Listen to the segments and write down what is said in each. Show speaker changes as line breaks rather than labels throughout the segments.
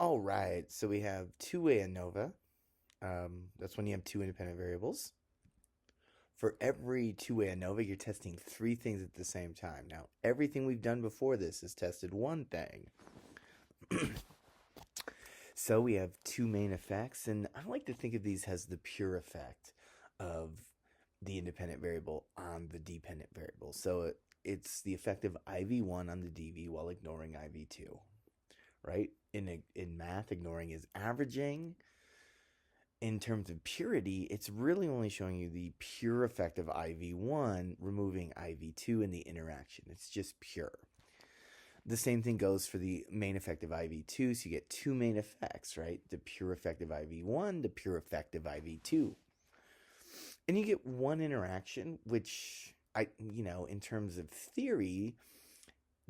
All right, so we have two-way ANOVA. That's when you have two independent variables. For every two-way ANOVA, you're testing three things at the same time. Now, everything we've done before this has tested one thing. So we have two main effects, and I like to think of these as the pure effect of the independent variable on the dependent variable. So it's the effect of IV1 on the dV while ignoring IV2, right? In math, ignoring is averaging. In terms of purity, it's really only showing you the pure effect of IV1, removing IV2 in the interaction. It's just pure. The same thing goes for the main effect of IV2, so you get two main effects, right? The pure effect of IV1, the pure effect of IV2. And you get one interaction, which in terms of theory,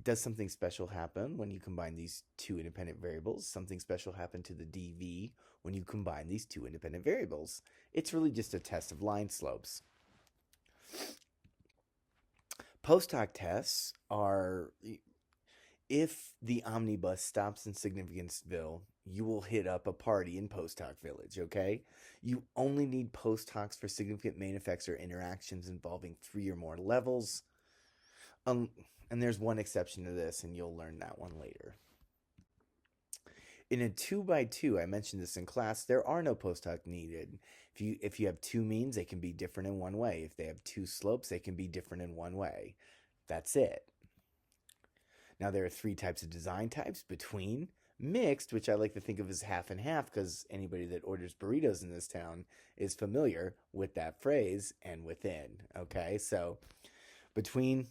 does something special happen when you combine these two independent variables? Something special happen to the dV when you combine these two independent variables? It's really just a test of line slopes. Post hoc tests are if the omnibus stops in Significanceville, you will hit up a party in Post hoc Village, okay? You only need post hocs for significant main effects or interactions involving three or more levels. And there's one exception to this, and you'll learn that one later. In a 2x2, I mentioned this in class, there are no post hoc needed. If you have two means, they can be different in one way. If they have two slopes, they can be different in one way. That's it. Now, there are three types of design types: between, mixed, which I like to think of as half and half because anybody that orders burritos in this town is familiar with that phrase, and within. Okay, so between,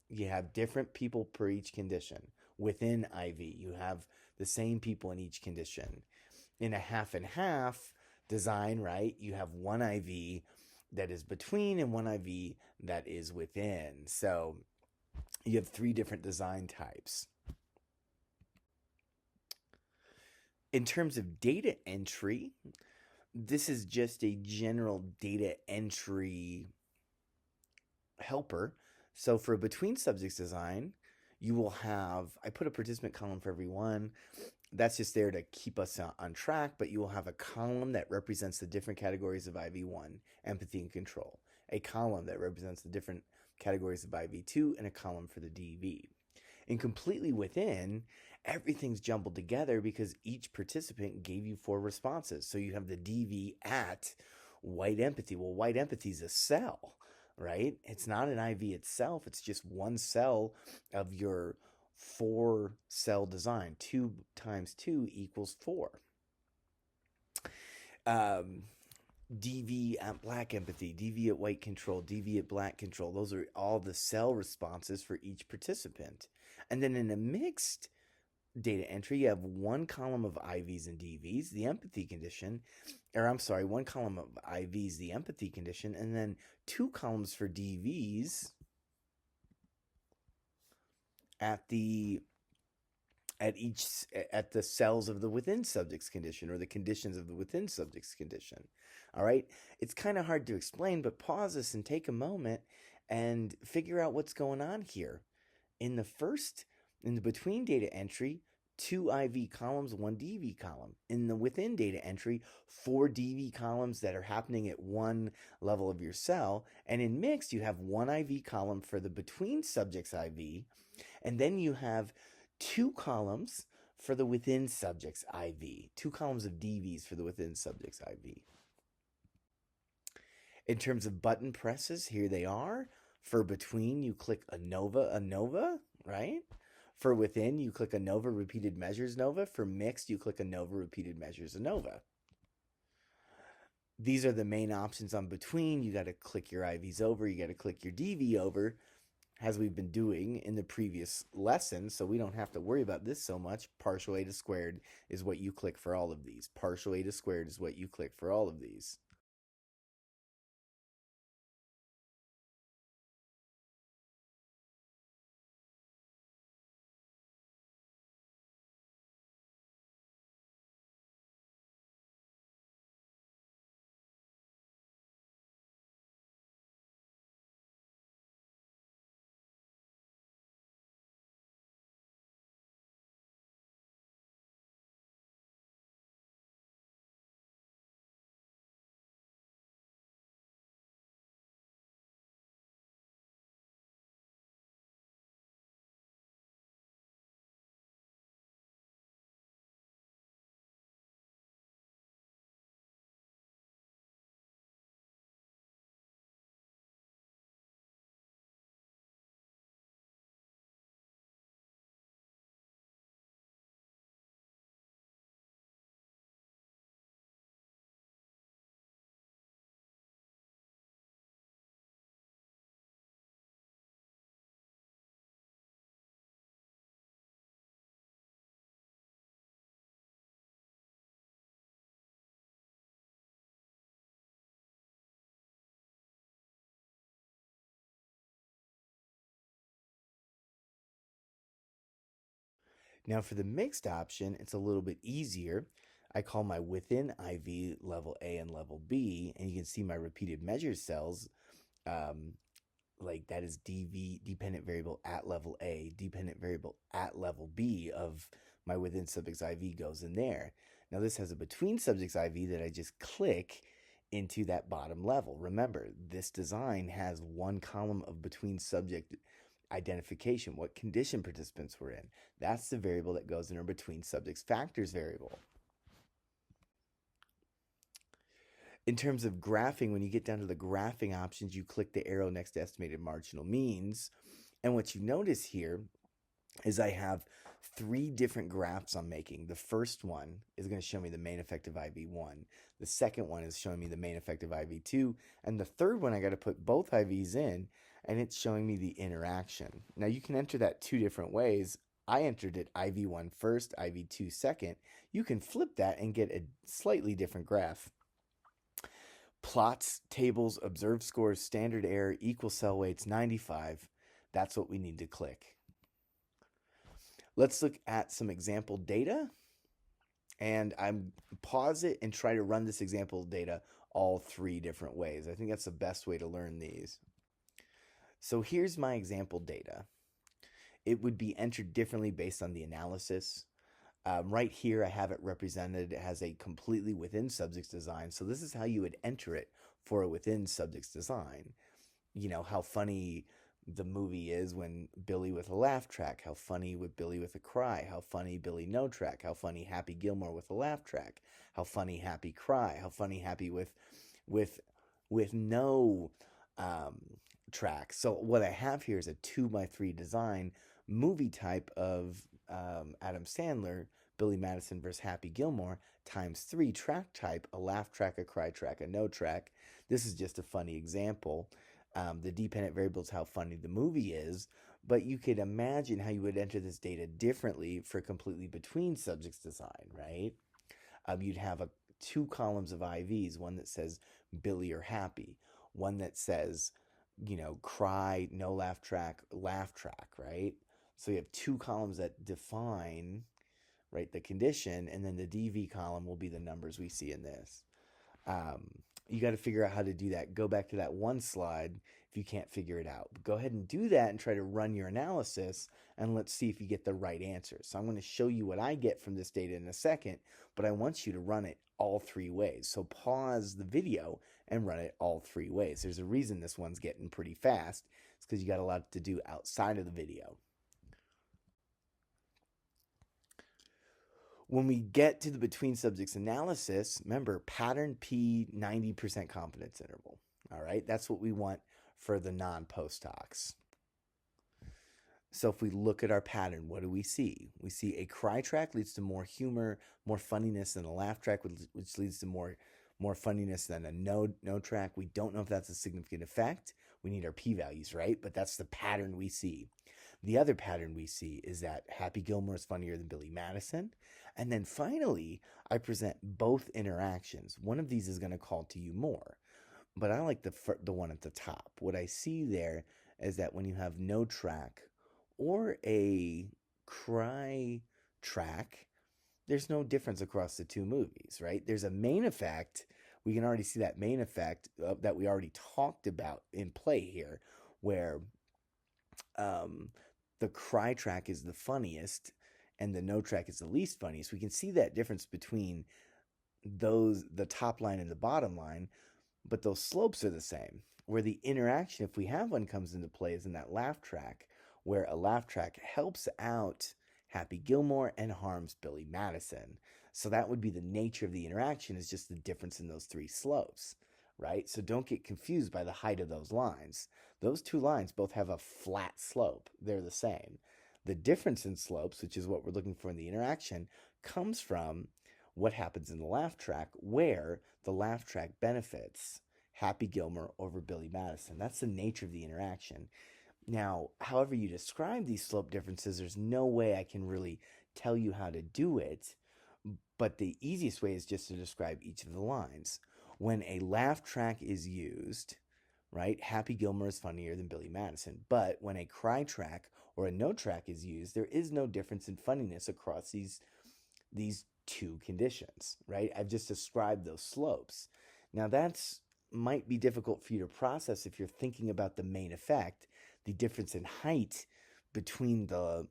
you have different people per each condition. Within IV, you have the same people in each condition. In a half and half design, right, you have one IV that is between and one IV that is within. So you have three different design types. In terms of data entry, this is just a general data entry helper. So for a between subjects design, you will have, I put a participant column for every one. That's just there to keep us on track, but you will have a column that represents the different categories of IV1, empathy and control, a column that represents the different categories of IV2, and a column for the DV. And completely within, everything's jumbled together because each participant gave you four responses. So you have the DV at white empathy. Well, white empathy is a cell, right? It's not an IV itself. It's just one cell of your four cell design. 2 times 2 equals 4. DV at black empathy, DV at white control, DV at black control. Those are all the cell responses for each participant. And then in a mixed data entry, you have one column of IVs and DVs, the empathy condition, or I'm sorry, one column of IVs, the empathy condition, and then two columns for DVs at the cells of the within subject's condition, or the conditions of the within subject's condition. All right, it's kind of hard to explain, but pause this and take a moment and figure out what's going on here. In the between data entry, 2 IV columns, 1 DV column. In the within data entry, 4 DV columns that are happening at one level of your cell. And in mixed, you have 1 IV column for the between subjects IV, and then you have 2 columns for the within subjects IV, 2 columns of DVs for the within subjects IV. In terms of button presses, here they are. For between, you click ANOVA, right? For within, you click ANOVA repeated measures NOVA. For mixed, you click ANOVA repeated measures ANOVA. These are the main options on between. You got to click your IVs over. You got to click your DV over, as we've been doing in the previous lesson, so we don't have to worry about this so much. Partial eta squared is what you click for all of these. Partial eta squared is what you click for all of these. Now for the mixed option, it's a little bit easier. I call my within IV level A and level B, and you can see my repeated measure cells. Um, like that is DV, dependent variable at level A, dependent variable at level B of my within subjects IV goes in there. Now this has a between subjects IV that I just click into that bottom level. Remember, this design has one column of between subject identification, what condition participants were in. That's the variable that goes in our between subjects factors variable. In terms of graphing, when you get down to the graphing options, you click the arrow next to estimated marginal means. And what you notice here is I have 3 different graphs I'm making. The first one is going to show me the main effect of IV1. The second one is showing me the main effect of IV2. And the third one, I got to put both IVs in, and it's showing me the interaction. Now, you can enter that 2 different ways. I entered it IV1 first, IV2 second. You can flip that and get a slightly different graph. Plots, tables, observed scores, standard error, equal cell weights, 95. That's what we need to click. Let's look at some example data. And I'm pause it and try to run this example data all 3 different ways. I think that's the best way to learn these. So here's my example data. It would be entered differently based on the analysis. Right here, I have it represented as a completely within subjects design. So this is how you would enter it for a within subjects design. You know, how funny the movie is when Billy with a laugh track, how funny with Billy with a cry, how funny Billy no track, how funny Happy Gilmore with a laugh track, how funny Happy cry, how funny Happy with no track. So what I have here is a 2x3 design movie type of Adam Sandler, Billy Madison versus Happy Gilmore, times 3 track type, a laugh track, a cry track, a no track. This is just a funny example. The dependent variable is how funny the movie is, but you could imagine how you would enter this data differently for completely between subjects design, right? You'd have 2 columns of IVs, one that says Billy or Happy, one that says, you know, cry, no laugh track, right? So you have 2 columns that define, right, the condition, and then the DV column will be the numbers we see in this. You got to figure out how to do that. Go back to that one slide if you can't figure it out. But go ahead and do that and try to run your analysis, and let's see if you get the right answer. So I'm going to show you what I get from this data in a second, but I want you to run it all 3 ways. So pause the video and run it all 3 ways. There's a reason this one's getting pretty fast. It's because you got a lot to do outside of the video. When we get to the between subjects analysis, remember pattern P 90% confidence interval. All right, that's what we want for the non-post hocs. So if we look at our pattern, what do we see? We see a cry track leads to more humor, more funniness than a laugh track, which leads to more funniness than a no track. We don't know if that's a significant effect. We need our p-values, right? But that's the pattern we see. The other pattern we see is that Happy Gilmore is funnier than Billy Madison. And then finally, I present both interactions. One of these is going to call to you more, but I like the one at the top. What I see there is that when you have no track or a cry track, there's no difference across the 2 movies, right? There's a main effect. We can already see that main effect that we already talked about in play here, where the cry track is the funniest and the no track is the least funniest. We can see that difference between the top line and the bottom line, but those slopes are the same. Where the interaction, if we have one, comes into play is in that laugh track, where a laugh track helps out Happy Gilmore and harms Billy Madison. So that would be the nature of the interaction, is just the difference in those 3 slopes, right? So don't get confused by the height of those lines. Those 2 lines both have a flat slope. They're the same. The difference in slopes, which is what we're looking for in the interaction, comes from what happens in the laugh track, where the laugh track benefits Happy Gilmore over Billy Madison. That's the nature of the interaction. Now, however you describe these slope differences, there's no way I can really tell you how to do it, but the easiest way is just to describe each of the lines. When a laugh track is used, right, Happy Gilmore is funnier than Billy Madison. But when a cry track or a no track is used, there is no difference in funniness across these two conditions, right? I've just described those slopes. Now that's might be difficult for you to process if you're thinking about the main effect, the difference in height between the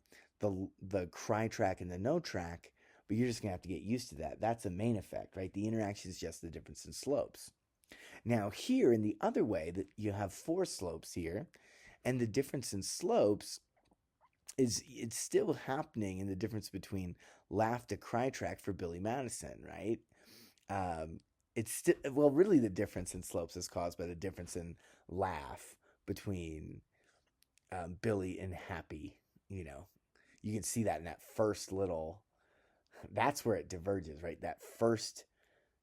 cry track and the no track, but you're just gonna have to get used to that. That's a main effect, right? The interaction is just the difference in slopes. Now here in the other way that you have four slopes here, and the difference in slopes is it's still happening in the difference between laugh to cry track for Billy Madison, right? Um, it's still well, really, the difference in slopes is caused by the difference in laugh between Billy and Happy. You know, you can see that in that first little. That's where it diverges, right? That first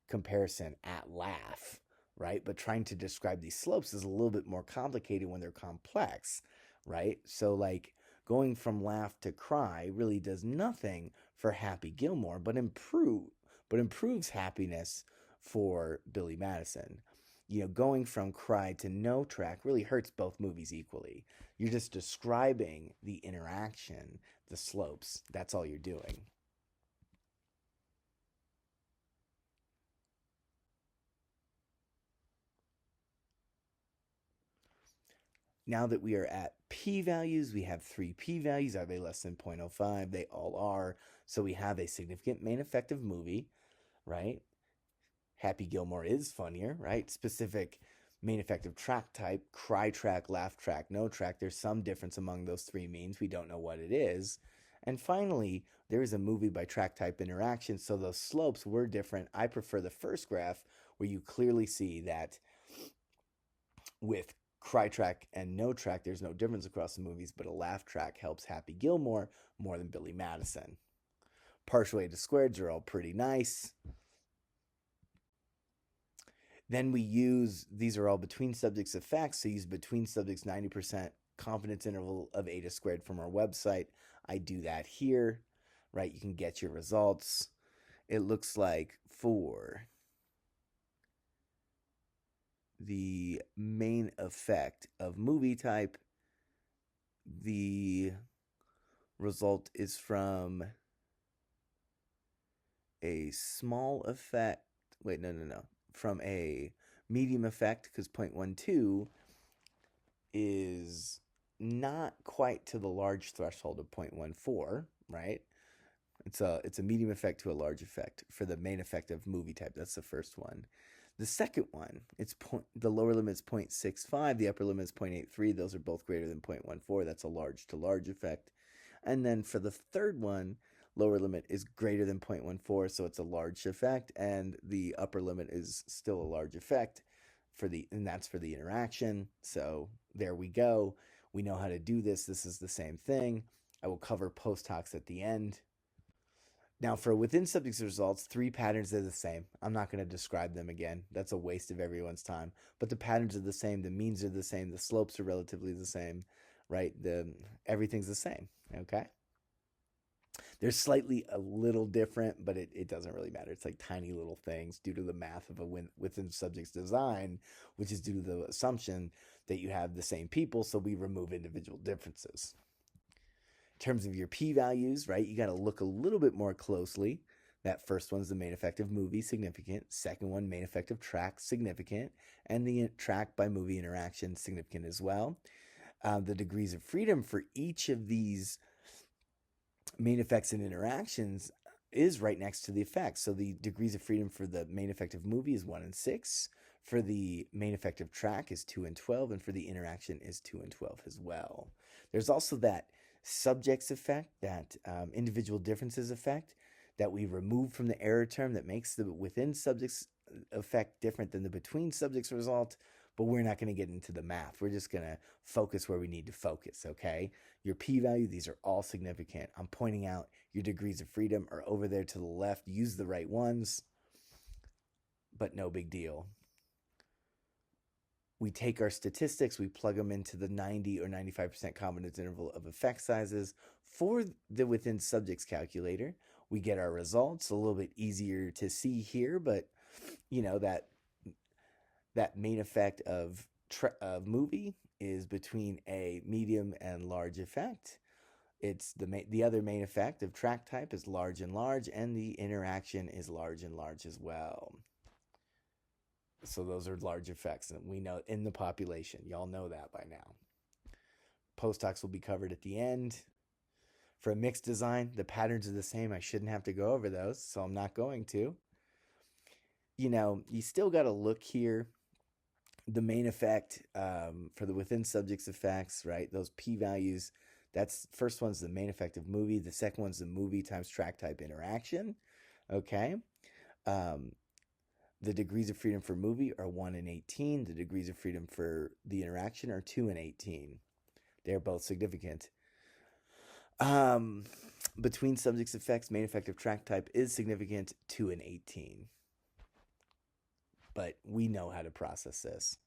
comparison at laugh, right? But trying to describe these slopes is a little bit more complicated when they're complex, right? So, like, going from laugh to cry really does nothing for Happy Gilmore, but improves happiness for Billy Madison. You know, going from cry to no track really hurts both movies equally. You're just describing the interaction, the slopes. That's all you're doing. Now that we are at p-values, we have three p-values. Are they less than 0.05? They all are. So we have a significant main effect of movie, right? Happy Gilmore is funnier, right? Specific main effective track type, cry track, laugh track, no track. There's some difference among those three means. We don't know what it is. And finally, there is a movie by track type interaction, so those slopes were different. I prefer the first graph where you clearly see that with cry track and no track, there's no difference across the movies, but a laugh track helps Happy Gilmore more than Billy Madison. Partial weighted squareds are all pretty nice. Then we use, these are all between subjects effects, so use between subjects 90% confidence interval of eta squared from our website. I do that here, right? You can get your results. It looks like for the main effect of movie type, the result is from a small effect. Wait, no. From a medium effect, because 0.12 is not quite to the large threshold of 0.14, right? It's a medium effect to a large effect for the main effect of movie type. That's the first one. The second one, the lower limit is 0.65, the upper limit is 0.83. Those are both greater than 0.14. That's a large to large effect. And then for the third one, lower limit is greater than 0.14, so it's a large effect, and the upper limit is still a large effect and that's for the interaction. So there we go. We know how to do this. This is the same thing. I will cover post hocs at the end. Now, for within subjects results, three patterns are the same. I'm not going to describe them again. That's a waste of everyone's time. But the patterns are the same. The means are the same. The slopes are relatively the same, right? Everything's the same, okay? They're slightly a little different, but it doesn't really matter. It's like tiny little things due to the math of a within subjects design, which is due to the assumption that you have the same people, so we remove individual differences. In terms of your p-values, right, you got to look a little bit more closely. That first one's the main effect of movie, significant. Second one, main effect of track, significant. And the track by movie interaction, significant as well. The degrees of freedom for each of these main effects and interactions is right next to the effects. So the degrees of freedom for the main effect of movie is 1 and 6. For the main effect of track is 2 and 12. And for the interaction is 2 and 12 as well. There's also that subjects effect, that individual differences effect that we remove from the error term that makes the within subjects effect different than the between subjects result, but we're not going to get into the math. We're just going to focus where we need to focus, okay? Your p-value, these are all significant. I'm pointing out your degrees of freedom are over there to the left. Use the right ones, but no big deal. We take our statistics, we plug them into the 90 or 95% confidence interval of effect sizes for the within subjects calculator. We get our results, a little bit easier to see here, but you know that main effect of movie is between a medium and large effect. It's the other main effect of track type is large and large, and the interaction is large and large as well. So those are large effects, and we know in the population. Y'all know that by now. Post hocs will be covered at the end. For a mixed design, the patterns are the same. I shouldn't have to go over those, so I'm not going to. You still got to look here. The main effect for the within subjects effects, right? Those p-values, that's first one's the main effect of movie. The second one's the movie times track type interaction. Okay. The degrees of freedom for movie are 1 and 18. The degrees of freedom for the interaction are 2 and 18. They're both significant. Between subjects effects, main effect of track type is significant, 2 and 18. But we know how to process this.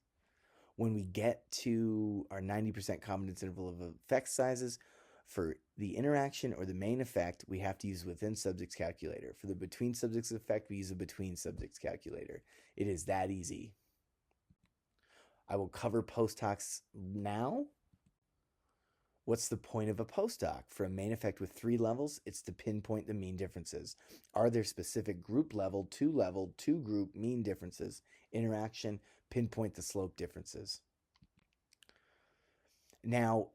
When we get to our 90% confidence interval of effect sizes, for the interaction or the main effect, we have to use within subjects calculator. For the between subjects effect, we use a between subjects calculator. It is that easy. I will cover post hocs now. What's the point of a post hoc? For a main effect with 3 levels, it's to pinpoint the mean differences. Are there specific group level, 2 group mean differences? Interaction, pinpoint the slope differences. Now,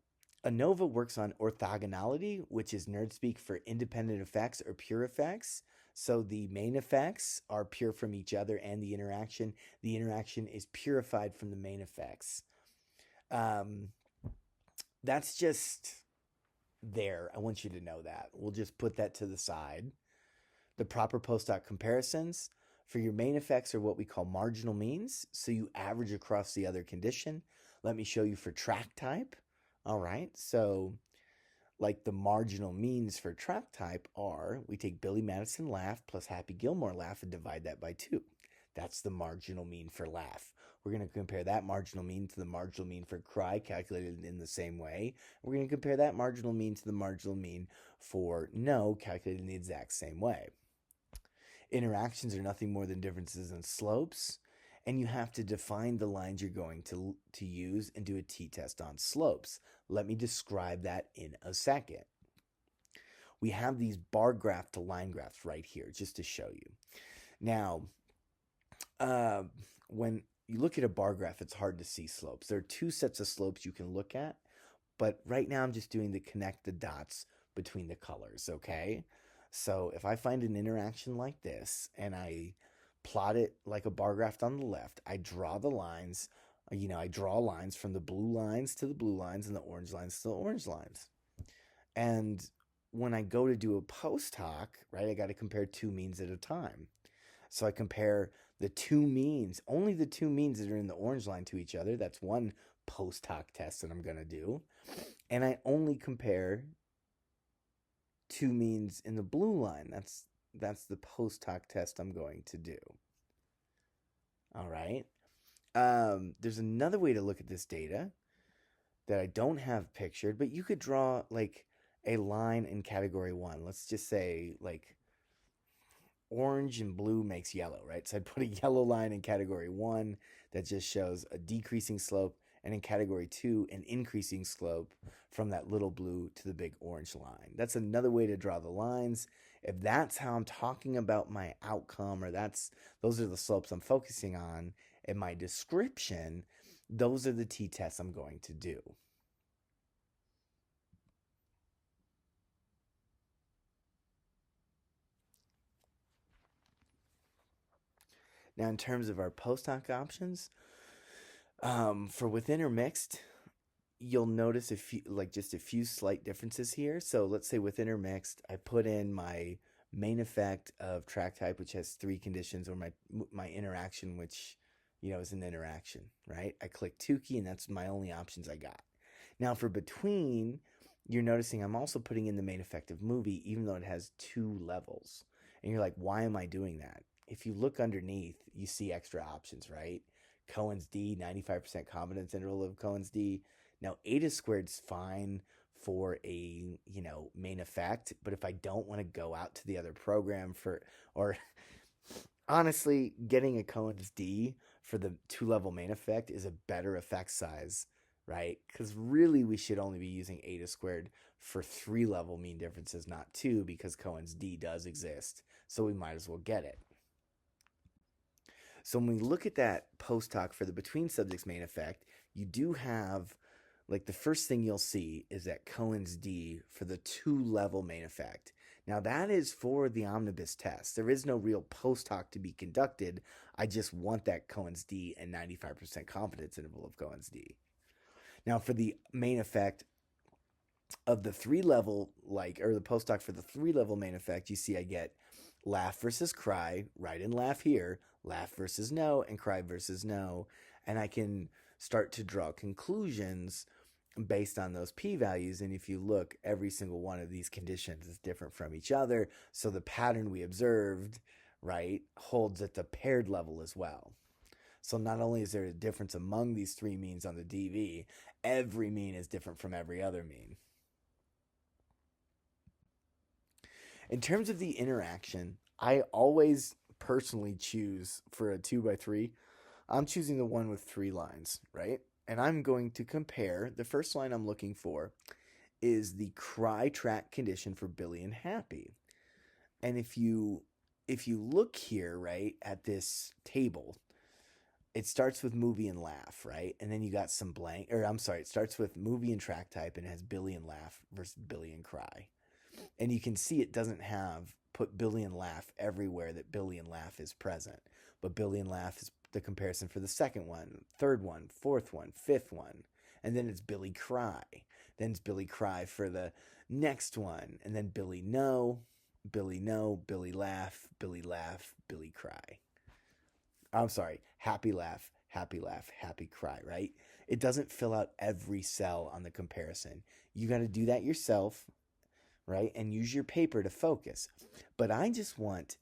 ANOVA works on orthogonality, which is nerd speak for independent effects or pure effects. So the main effects are pure from each other and the interaction. The interaction is purified from the main effects. That's just there. I want you to know that. We'll just put that to the side. The proper post hoc comparisons for your main effects are what we call marginal means. So you average across the other condition. Let me show you for track type. All right, so like the marginal means for track type are, we take Billy Madison laugh plus Happy Gilmore laugh and divide that by 2. That's the marginal mean for laugh. We're going to compare that marginal mean to the marginal mean for cry, calculated in the same way. We're going to compare that marginal mean to the marginal mean for no, calculated in the exact same way. Interactions are nothing more than differences in slopes. And you have to define the lines you're going to use and do a t-test on slopes. Let me describe that in a second. We have these bar graph to line graphs right here just to show you. Now, when you look at a bar graph, it's hard to see slopes. There are 2 sets of slopes you can look at, but right now I'm just doing the connect the dots between the colors, okay? So if I find an interaction like this and I plot it like a bar graph on the left, I draw the lines, I draw lines from the blue lines to the blue lines and the orange lines to the orange lines. And when I go to do a post hoc, right, I got to compare 2 means at a time. So I compare the 2 means, only the 2 means that are in the orange line to each other. That's one post hoc test that I'm going to do. And I only compare 2 means in the blue line. That's the post hoc test I'm going to do. All right. There's another way to look at this data that I don't have pictured, but you could draw like a line in category 1. Let's just say like orange and blue makes yellow, right? So I'd put a yellow line in category 1 that just shows a decreasing slope, and in category 2, an increasing slope from that little blue to the big orange line. That's another way to draw the lines. If that's how I'm talking about my outcome, or those are the slopes I'm focusing on in my description, those are the t-tests I'm going to do. Now, in terms of our post hoc options, for within or mixed, you'll notice just a few slight differences here. So let's say within or mixed, I put in my main effect of track type, which has 3 conditions, or my interaction, which is an interaction, right? I click Tukey, and that's my only options I got. Now for between, you're noticing I'm also putting in the main effect of movie, even though it has 2 levels. And you're like, why am I doing that? If you look underneath, you see extra options, right? Cohen's D, 95% confidence interval of Cohen's D. Now, eta squared's fine for a, main effect, but if I don't want to go out to the other program or honestly, getting a Cohen's D for the 2-level main effect is a better effect size right? Because really we should only be using eta squared for 3-level mean differences, not 2, because Cohen's d does exist. So we might as well get it. So when we look at that post hoc for the between subjects main effect, you do have, like, the first thing you'll see is that Cohen's d for the 2-level main effect. Now that is for the omnibus test. There is no real post hoc to be conducted. I just want that Cohen's d and 95% confidence interval of Cohen's d. Now for the main effect of the 3-level, or the post hoc for the 3-level main effect, you see I get laugh versus cry, write in laugh here, laugh versus no, and cry versus no. And I can start to draw conclusions based on those p-values. And if you look, every single one of these conditions is different from each other. So the pattern we observed, right, holds at the paired level as well. So not only is there a difference among these 3 means on the DV, every mean is different from every other mean. In terms of the interaction, I always personally choose for a 2x3, I'm choosing the one with 3 lines, right? And I'm going to compare, the first line I'm looking for is the cry track condition for Billy and Happy. And if you look here, right, at this table, it starts with movie and laugh, right? And then you got some blank, it starts with movie and track type and has Billy and laugh versus Billy and cry. And you can see it doesn't have put Billy and laugh everywhere that Billy and laugh is present. But Billy and laugh is the comparison for the second one, third one, fourth one, fifth one. And then it's Billy cry. Then it's Billy cry for the next one. And then Billy no, Billy no, Billy laugh, Billy cry. I'm sorry, happy laugh, happy cry, right? It doesn't fill out every cell on the comparison. You got to do that yourself, right? And use your paper to focus. But I just want,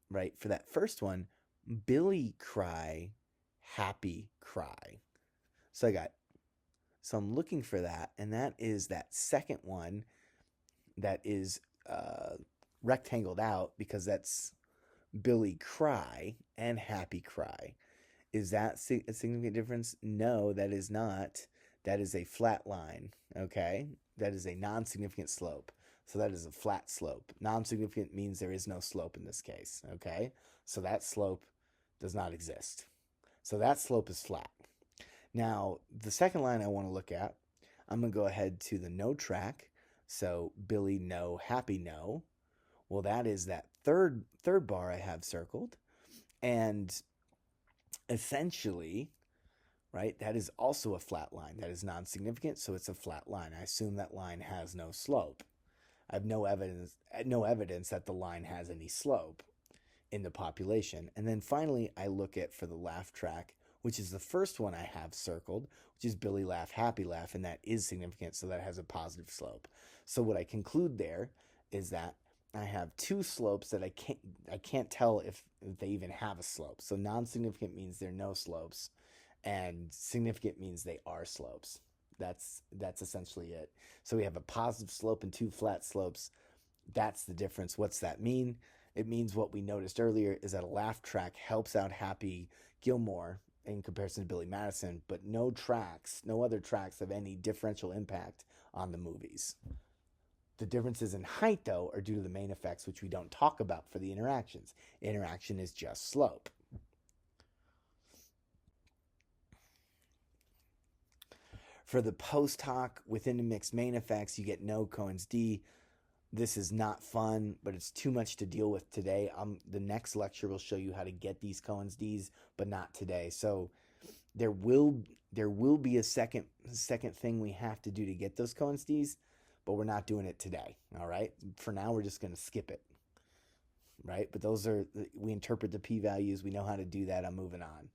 right, for that first one, Billy cry, happy cry. So I'm looking for that, and that is that second one that is rectangled out because that's Billy cry and happy cry. Is that a significant difference? No, that is not. That is a flat line, okay? That is a non-significant slope. So that is a flat slope. Non-significant means there is no slope in this case, okay? So that slope does not exist. So that slope is flat. Now, the second line I want to look at, I'm going to go ahead to the no track. So Billy no, happy no. Well, that is that third bar I have circled. And essentially, right, that is also a flat line. That is non-significant, so it's a flat line. I assume that line has no slope. I have no evidence that the line has any slope in the population. And then finally, I look at for the laugh track, which is the first one I have circled, which is Billy laugh, happy laugh, and that is significant, so that has a positive slope. So what I conclude there is that I have 2 slopes that I can't tell if they even have a slope. So non-significant means there are no slopes, and significant means they are slopes. That's essentially it. So we have a positive slope and 2 flat slopes. That's the difference. What's that mean? It means what we noticed earlier is that a laugh track helps out Happy Gilmore in comparison to Billy Madison, but no other tracks have any differential impact on the movies. The differences in height, though, are due to the main effects, which we don't talk about for the interactions. Interaction is just slope. For the post hoc within the mixed main effects, you get no Cohen's d. This is not fun, but it's too much to deal with today. The next lecture will show you how to get these Cohen's d's, but not today. So there will be a second thing we have to do to get those Cohen's d's, but we're not doing it today. All right. For now, we're just going to skip it. Right. But we interpret the p-values. We know how to do that. I'm moving on.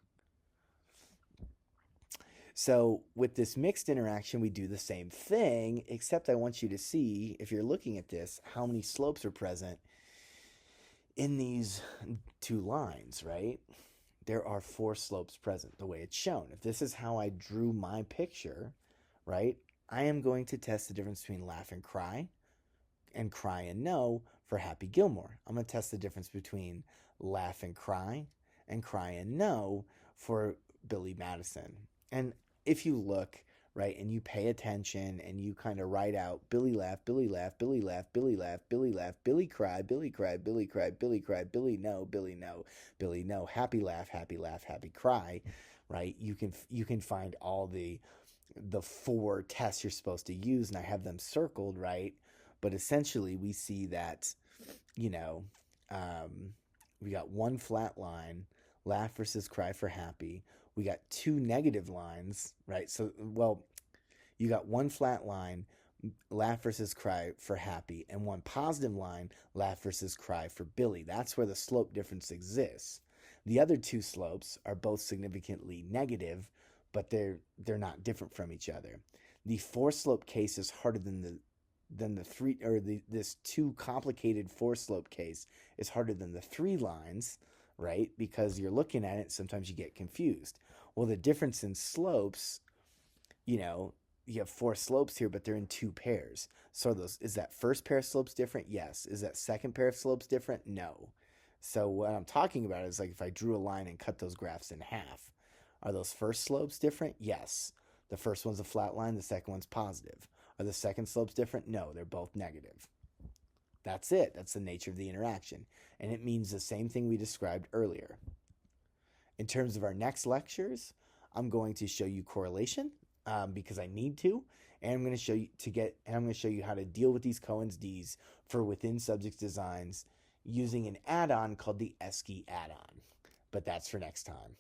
So with this mixed interaction, we do the same thing, except I want you to see, if you're looking at this, how many slopes are present in these 2 lines, right? There are 4 slopes present, the way it's shown. If this is how I drew my picture, right, I am going to test the difference between laugh and cry and no for Happy Gilmore. I'm going to test the difference between laugh and cry and no for Billy Madison. And if you look, right? And you pay attention and you kind of write out Billy laugh, Billy laugh, Billy laugh, Billy laugh, Billy laugh, Billy cry, Billy cry, Billy cry, Billy cry, Billy no, Billy no, Billy no, happy laugh, happy cry, right? You can find all the four tests you're supposed to use, and I have them circled, right? But essentially, we see that, you know, um, we got one flat line, laugh versus cry for happy. We got two negative lines, right? So, well, you got one flat line, laugh versus cry for happy, and one positive line, laugh versus cry for Billy. That's where the slope difference exists. The other two slopes are both significantly negative, but they're not different from each other. The four slope case is harder than the three, or this two complicated four slope case is harder than the three lines, right? Because you're looking at it, sometimes you get confused. Well, the difference in slopes, you know, you have four slopes here, but they're in two pairs. So those, is that first pair of slopes different? Yes. Is that second pair of slopes different? No. So what I'm talking about is like if I drew a line and cut those graphs in half, are those first slopes different? Yes. The first one's a flat line, the second one's positive. Are the second slopes different? No, they're both negative. That's it. That's the nature of the interaction. And it means the same thing we described earlier. In terms of our next lectures, I'm going to show you correlation because I need to, and I'm going to show you how to deal with these Cohen's D's for within subjects designs using an add-on called the ESCI add-on. But that's for next time.